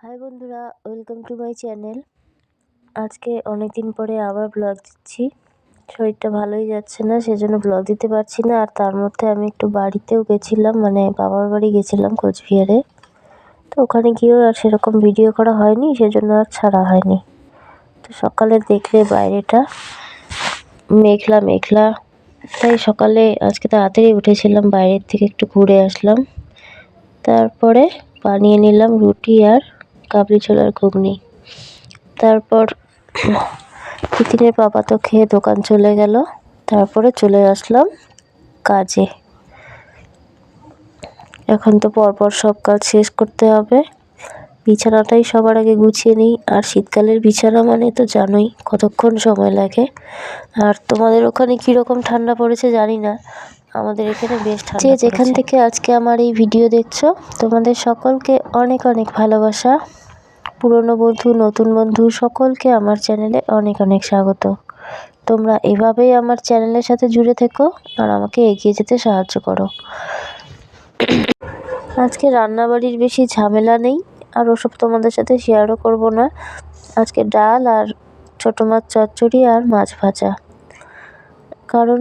High বন্ধুরা, welcome to my channel. আজকে অনেক দিন পরে আবার ব্লগ দিচ্ছি। শরীরটা ভালোই যাচ্ছে না, সেজন্য ব্লগ দিতে পারছি না। আর তার মধ্যে আমি একটু বাড়িতেও গেছিলাম, মানে বাবার বাড়ি গেছিলাম কোচবিহারে। তো ওখানে গিয়েও আর সেরকম ভিডিও করা হয়নি, সেজন্য আর ছাড়া হয়নি। তো সকালে দেখলে বাইরেটা মেঘলা মেঘলা, তাই সকালে আজকে তাড়াতাড়ি উঠেছিলাম, বাইরের থেকে একটু ঘুরে আসলাম। তারপরে বানিয়ে নিলাম রুটি আর কাবলি ছোলার ঘুগনি। তারপর তিতিনের বাবা তো খেয়ে দোকান চলে গেল। তারপরে চলে আসলাম কাজে। এখন তো পরপর সব কাজ শেষ করতে হবে। বিছানাটাই সবার আগে গুছিয়ে নিই। আর শীতকালের বিছানা মানে তো জানোই কতক্ষণ সময় লাগে। আর তোমাদের ওখানে কীরকম ঠান্ডা পড়েছে জানি না, আমাদের এখানে বেশ ঠান্ডা। যেখান থেকে আজকে আমার এই ভিডিও দেখছো, তোমাদের সকলকে অনেক অনেক ভালোবাসা। পুরনো বন্ধু, নতুন বন্ধু সকলকে আমার চ্যানেলে অনেক অনেক স্বাগত। তোমরা এভাবেই আমার চ্যানেলের সাথে জুড়ে থেকো আর আমাকে এগিয়ে যেতে সাহায্য করো। আজকে রান্নাবাড়ির বেশি ঝামেলা নেই, আর ওসব তোমাদের সাথে শেয়ারও করব না। আজকে ডাল আর ছোটো মাছ চচ্চড়ি আর মাছ ভাজা। কারণ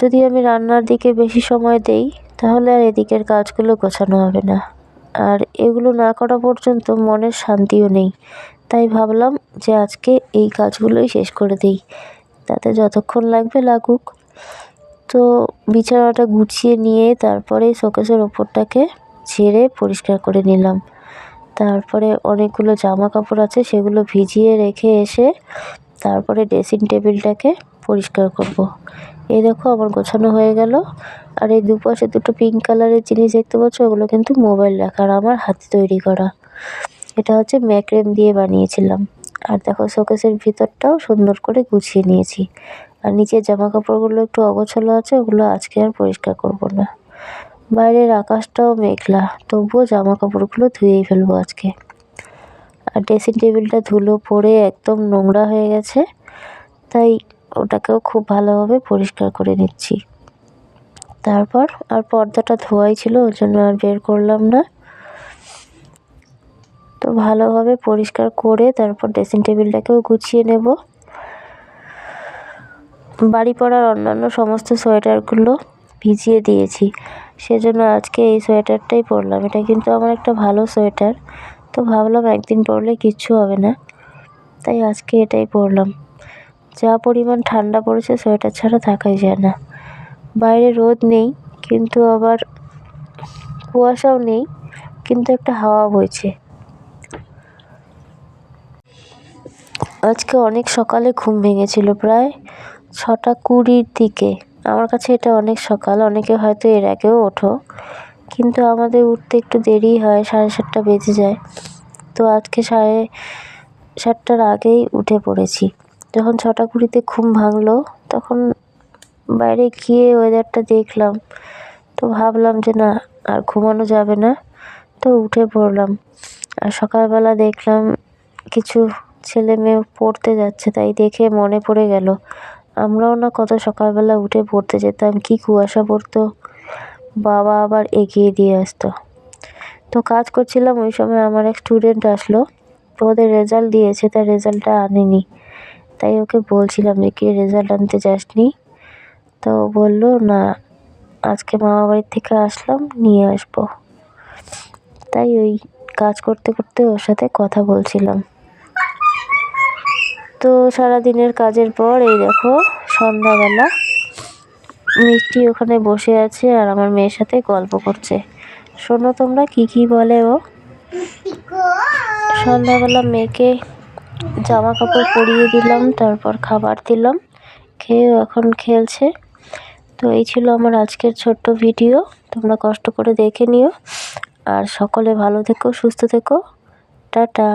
যদি আমি রান্নার দিকে বেশি সময় দেই তাহলে আর এদিকের কাজগুলো গোছানো হবে না। আর এগুলো না করা পর্যন্ত মনের শান্তিও নেই। তাই ভাবলাম যে আজকে এই কাজগুলোই শেষ করে দিই, তাতে যতক্ষণ লাগবে লাগুক। তো বিছানাটা গুছিয়ে নিয়ে তারপরে শোকেসের ওপরটাকে ঝেড়ে পরিষ্কার করে নিলাম। তারপরে অনেকগুলো জামা কাপড় আছে, সেগুলো ভিজিয়ে রেখে এসে তারপরে ড্রেসিং টেবিলটাকে পরিষ্কার করব। এই দেখো আমার গোছানো হয়ে গেল। আর এই দুপাশে দুটো পিঙ্ক কালারের জিনিস দেখতে পাচ্ছ, ওগুলো কিন্তু মোবাইল রাখার, আমার হাতে তৈরি করা। এটা হচ্ছে ম্যাক্রেম দিয়ে বানিয়েছিলাম। আর দেখো শোকেসের ভিতরটাও সুন্দর করে গুছিয়ে নিয়েছি। আর নিচের জামা কাপড়গুলো একটু অগোছালো আছে, ওগুলো আজকে আর পরিষ্কার করব না। বাইরের আকাশটাও মেঘলা, তবুও জামা কাপড়গুলো ধুয়েই ফেলবো আজকে। আর ড্রেসিং টেবিলটা ধুলো পড়ে একদম নোংরা হয়ে গেছে, তাই ওটাকেও খুব ভালোভাবে পরিষ্কার করে নিচ্ছি। তারপর আর পর্দাটা ধোয়াই ছিল, ওই জন্য আর বের করলাম না। তো ভালোভাবে পরিষ্কার করে তারপর ড্রেসিং টেবিলটাকেও গুছিয়ে নেব। বাড়ি পড়ার অন্যান্য সমস্ত সোয়েটারগুলো ভিজিয়ে দিয়েছি, সেজন্য আজকে এই সোয়েটারটাই পরলাম। এটা কিন্তু আমার একটা ভালো সোয়েটার, তো ভাবলাম একদিন পরলে কিচ্ছু হবে না, তাই আজকে এটাই পরলাম। যা পরিমাণ ঠান্ডা পড়েছে, সোয়েটার ছাড়া থাকাই যায় না। বাইরে রোদ নেই, কিন্তু আবার কুয়াশাও নেই, কিন্তু একটা হাওয়া বইছে। আজকে অনেক সকালে ঘুম ভেঙেছিল, প্রায় 6:20 দিকে। আমার কাছে এটা অনেক সকাল, অনেকে হয়তো এর আগেও ওঠো, কিন্তু আমাদের উঠতে একটু দেরি হয়, 7:30 বেজে যায়। তো আজকে 7:30 আগেই উঠে পড়েছি। যখন 6:20 ঘুম ভাঙলো, তখন বাইরে গিয়ে ওয়েদারটা দেখলাম, তো ভাবলাম যে না, আর ঘুমানো যাবে না, তো উঠে পড়লাম। আর সকালবেলা দেখলাম কিছু ছেলে মেয়ে পড়তে যাচ্ছে, তাই দেখে মনে পড়ে গেল আমরাও না কত সকালবেলা উঠে পড়তে যেতাম, কি কুয়াশা পড়তো, বাবা আবার এগিয়ে দিয়ে আসতো। তো কাজ করছিলাম, ওই সময় আমার এক স্টুডেন্ট আসলো। তো ওদের রেজাল্ট দিয়েছে, তার রেজাল্টটা আনেনি, তাই ওকে বলছিলাম যে কি রেজাল্ট আনতে যাসনি। তো বললো না, আজকে মামা বাড়ির থেকে আসলাম, নিয়ে আসবো। তাই ওই কাজ করতে করতে ওর সাথে কথা বলছিলাম। তো সারাদিনের কাজের পর এই দেখো সন্ধ্যাবেলা মিষ্টি ওখানে বসে আছে আর আমার মেয়ের সাথে গল্প করছে। শোনো তোমরা কি বলে ও। সন্ধ্যাবেলা মেয়েকে জামা কাপড় পরিয়ে দিলাম, তারপর খাবার দিলাম, খেয়ে এখন খেলছে। তো এই ছিল আমার আজকের ছোট্ট ভিডিও, তোমরা কষ্ট করে দেখে নিও। আর সকলে ভালো থেকো, সুস্থ থেকো, টাটা।